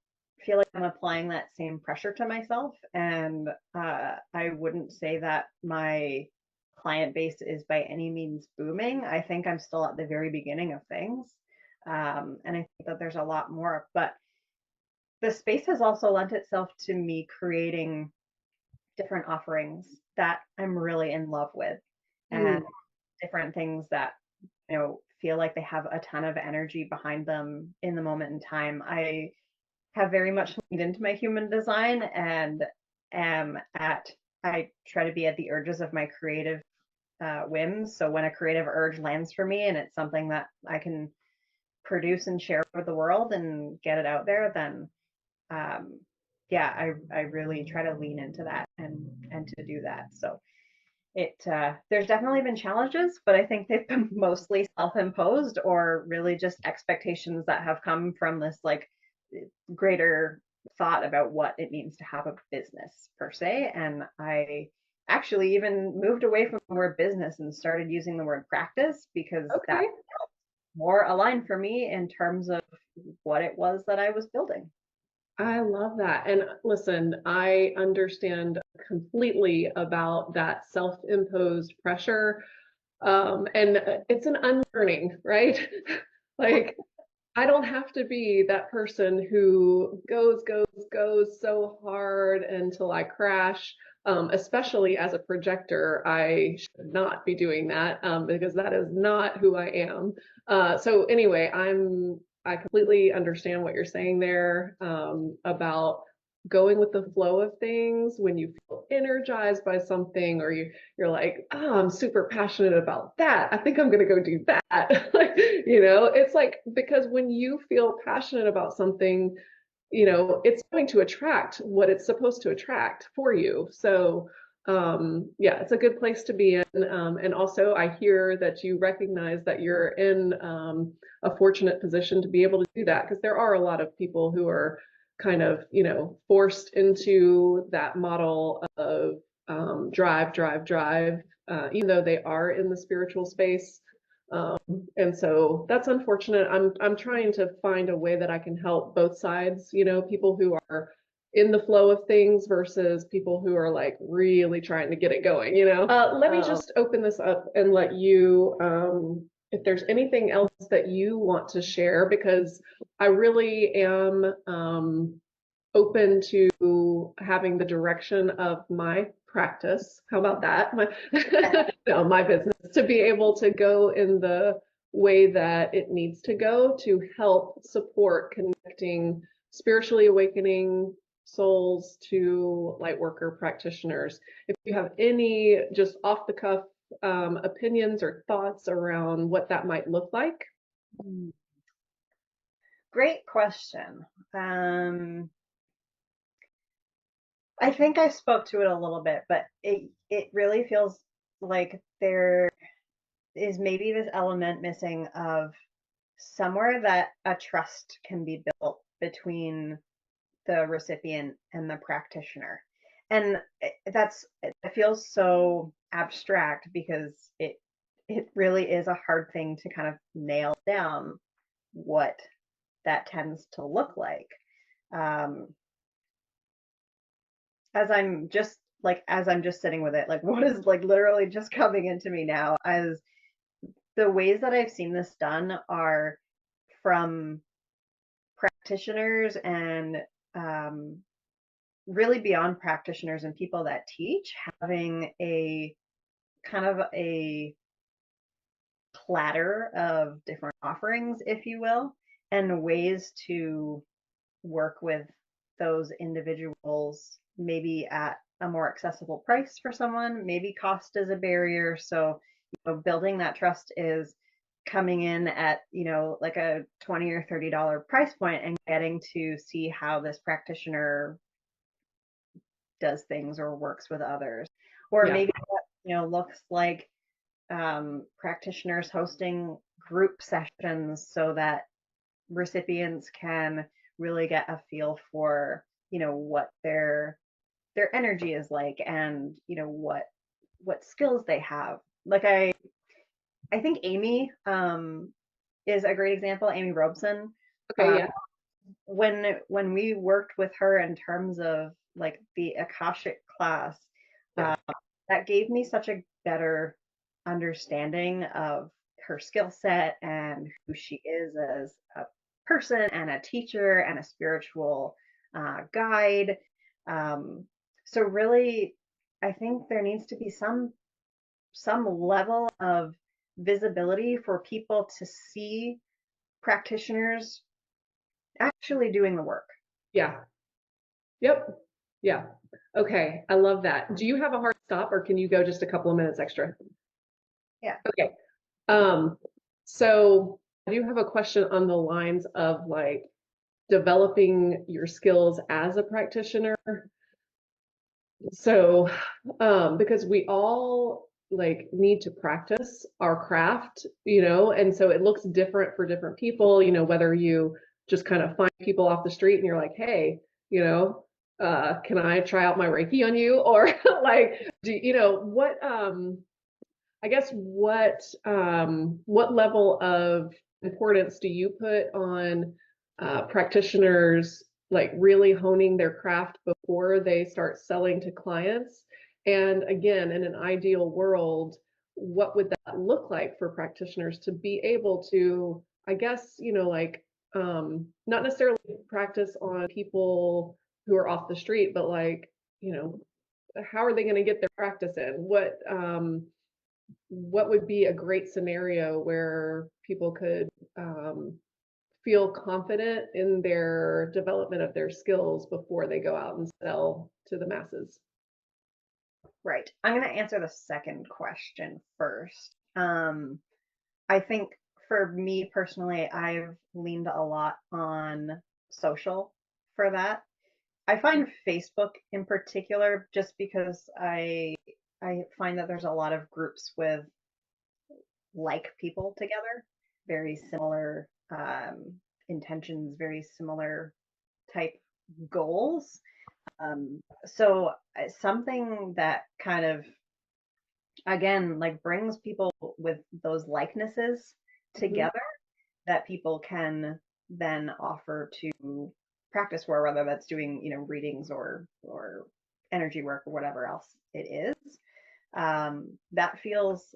feel like I'm applying that same pressure to myself, and I wouldn't say that my client base is by any means booming. I think I'm still at the very beginning of things, and I think that there's a lot more. But the space has also lent itself to me creating different offerings that I'm really in love with, and Mm. different things that feel like they have a ton of energy behind them in the moment in time. I have very much leaned into my human design and am at I try to be at the urges of my creative whims. So when a creative urge lands for me and it's something that I can produce and share with the world and get it out there, then um, I really try to lean into that and to do that. So there's definitely been challenges, but I think they've been mostly self-imposed or really just expectations that have come from this like greater thought about what it means to have a business per se. And I actually even moved away from the word business and started using the word practice because Okay. that's more aligned for me in terms of what it was that I was building. I love that. And listen, I understand completely about that self-imposed pressure. And it's an unlearning, right? Like, I don't have to be that person who goes so hard until I crash. Especially as a projector, I should not be doing that because that is not who I am. So anyway, I completely understand what you're saying there about going with the flow of things when you feel energized by something or you're like, oh, I'm super passionate about that. I think I'm going to go do that. Like, it's like, because when you feel passionate about something, it's going to attract what it's supposed to attract for you. So, yeah, it's a good place to be in. And also, I hear that you recognize that you're in a fortunate position to be able to do that because there are a lot of people who are kind of, forced into that model of drive, drive, drive, even though they are in the spiritual space. Um, and so that's unfortunate. I'm trying to find a way that I can help both sides, people who are in the flow of things versus people who are like really trying to get it going. Let me just open this up and let you, if there's anything else that you want to share, because I really am open to having the direction of my practice. How about that? No, my business to be able to go in the way that it needs to go to help support connecting spiritually awakening souls to light worker practitioners. If you have any just off the cuff opinions or thoughts around what that might look like. Great question. I think I spoke to it a little bit, but it really feels like there is maybe this element missing of somewhere that a trust can be built between the recipient and the practitioner. And it feels so abstract because it really is a hard thing to kind of nail down what that tends to look like. Um, as I'm just sitting with it, like what is like literally just coming into me now as the ways that I've seen this done are from practitioners and really beyond practitioners and people that teach, having a kind of a platter of different offerings, if you will, and ways to work with those individuals, maybe at a more accessible price for someone, maybe cost is a barrier. So, building that trust is coming in at, like a $20 or $30 price point and getting to see how this practitioner does things or works with others. Or maybe that, looks like practitioners hosting group sessions so that recipients can really get a feel for, what their energy is like and, what skills they have. Like I think Amy is a great example, Amy Robeson. Okay, yeah. When we worked with her in terms of like the Akashic class, that gave me such a better understanding of her skill set and who she is as a person and a teacher and a spiritual guide. So really, I think there needs to be some level of visibility for people to see practitioners actually doing the work. Yeah. Yep. Yeah. Okay. I love that. Do you have a hard stop or can you go just a couple of minutes extra? Yeah. Okay. So I do have a question on the lines of like, developing your skills as a practitioner. So, because we all like need to practice our craft, and so it looks different for different people, whether you just kind of find people off the street and you're like, hey, can I try out my Reiki on you? Or like, what, I guess what level of importance do you put on practitioners like really honing their craft before they start selling to clients? And again, in an ideal world, what would that look like for practitioners to be able to, I guess, not necessarily practice on people who are off the street, but like, how are they going to get their practice in? What would be a great scenario where people could feel confident in their development of their skills before they go out and sell to the masses? Right. I'm going to answer the second question first. I think for me personally, I've leaned a lot on social for that. I find Facebook in particular, just because I find that there's a lot of groups with like people together, very similar intentions, very similar type goals. So something that kind of, again, like brings people with those likenesses together that people can then offer to practice for, whether that's doing, readings or energy work or whatever else it is. That feels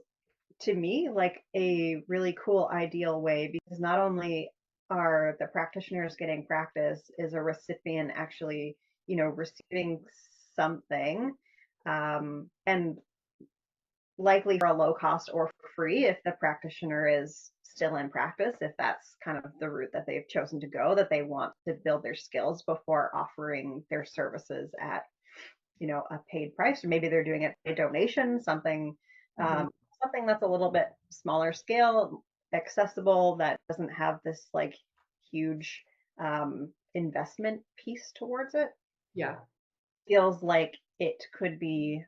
to me like a really cool ideal way, because not only are the practitioners getting practice, is a recipient actually, receiving something, and likely for a low cost or for free if the practitioner is still in practice, if that's kind of the route that they've chosen to go, that they want to build their skills before offering their services at, a paid price, or maybe they're doing it by donation, something something that's a little bit smaller scale, accessible, that doesn't have this like huge investment piece towards it. Yeah. Feels like it could be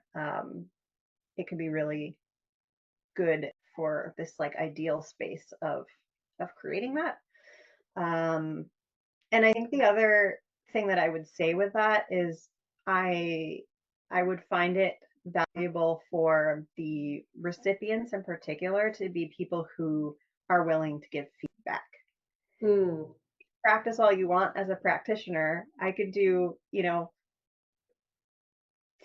really good for this like ideal space of creating that. And I think the other thing that I would say with that is I I would find it valuable for the recipients in particular to be people who are willing to give feedback. Mm. Practice all you want as a practitioner. I could do,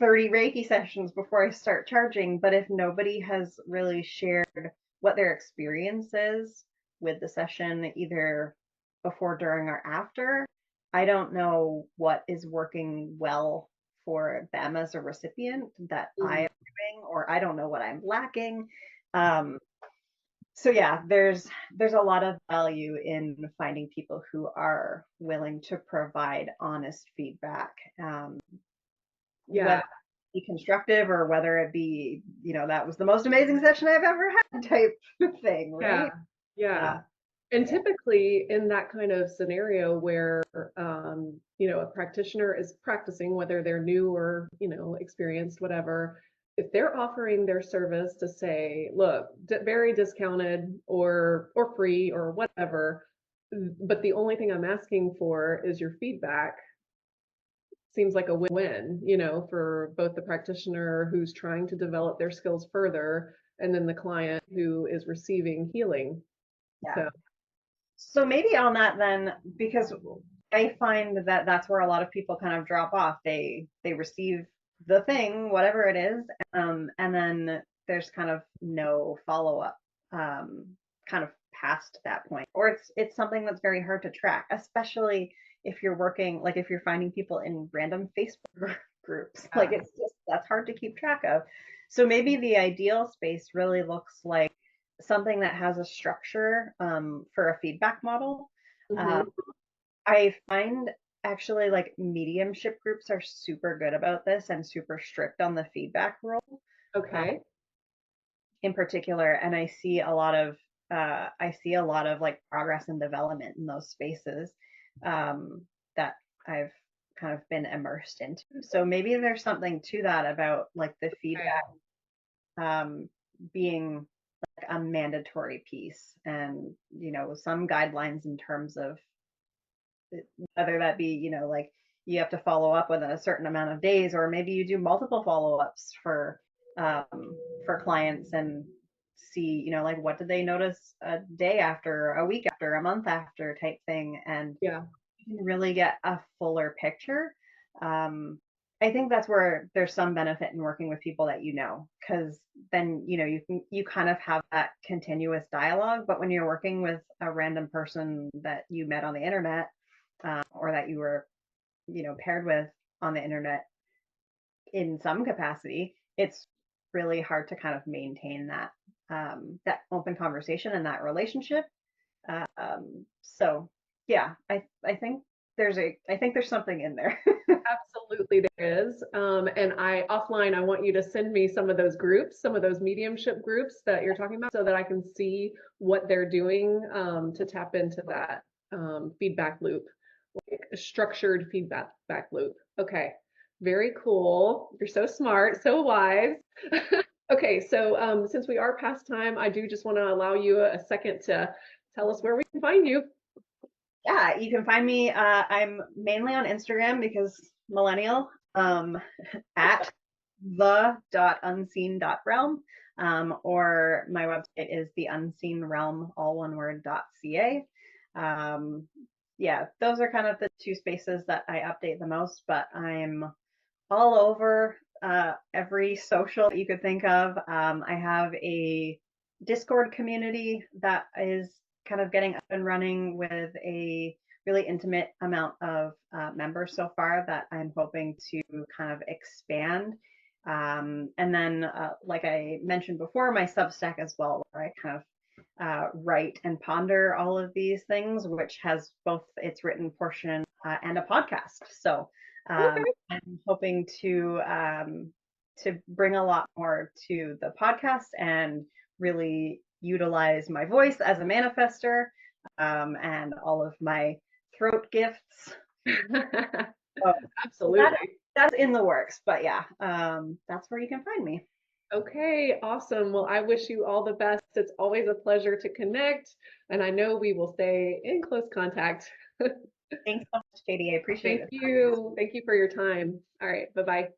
30 Reiki sessions before I start charging, but if nobody has really shared what their experience is with the session, either before, during, or after, I don't know what is working well for them as a recipient that I am doing, or I don't know what I'm lacking. So yeah, there's a lot of value in finding people who are willing to provide honest feedback. Yeah. Whether it be constructive or whether it be, that was the most amazing session I've ever had type thing, right? Yeah. And typically in that kind of scenario where, a practitioner is practicing, whether they're new or, experienced, whatever, if they're offering their service to say, look, very discounted or free or whatever, but the only thing I'm asking for is your feedback, seems like a win-win, for both the practitioner who's trying to develop their skills further and then the client who is receiving healing. Yeah. So maybe on that then, because I find that that's where a lot of people kind of drop off. They receive the thing, whatever it is, and then there's kind of no follow-up, kind of past that point, or it's something that's very hard to track, especially if you're working, like if you're finding people in random Facebook groups, like it's just, that's hard to keep track of. So maybe the ideal space really looks like something that has a structure, for a feedback model. I find actually like mediumship groups are super good about this and super strict on the feedback rule. Okay. In particular, and I see a lot of like progress and development in those spaces. that I've kind of been immersed into. So maybe there's something to that about like the feedback being like a mandatory piece, and some guidelines in terms of whether that be like you have to follow up within a certain amount of days, or maybe you do multiple follow-ups for clients and see like what did they notice a day after, a week after, a month after type thing, and Yeah. you can really get a fuller picture. I think that's where there's some benefit in working with people that because then you kind of have that continuous dialogue. But when you're working with a random person that you met on the internet, or that you were paired with on the internet in some capacity, it's really hard to kind of maintain that open conversation and that relationship. So yeah, I think there's something in there. Absolutely, there is. And offline, I want you to send me some of those groups, some of those mediumship groups that you're talking about, so that I can see what they're doing to tap into that feedback loop, like a structured feedback loop. Okay, very cool. You're so smart, so wise. Okay, so since we are past time, I do just want to allow you a second to tell us where we can find you. Yeah, you can find me. I'm mainly on Instagram because millennial. At the.unseen.realm. Or my website is theunseenrealm, all one word, .ca. Yeah, those are kind of the two spaces that I update the most, but I'm all over every social that you could think of. I have a Discord community that is kind of getting up and running with a really intimate amount of members so far that I'm hoping to kind of expand. And then, like I mentioned before, my Substack as well, where I kind of write and ponder all of these things, which has both its written portion and a podcast. So Okay. I'm hoping to bring a lot more to the podcast and really utilize my voice as a manifester, and all of my throat gifts. So Absolutely. that's in the works, but yeah, that's where you can find me. Okay, awesome. Well, I wish you all the best. It's always a pleasure to connect, and I know we will stay in close contact. Thanks so much, Katie. I appreciate Thank it. you. Thank you for your time. All right, bye-bye.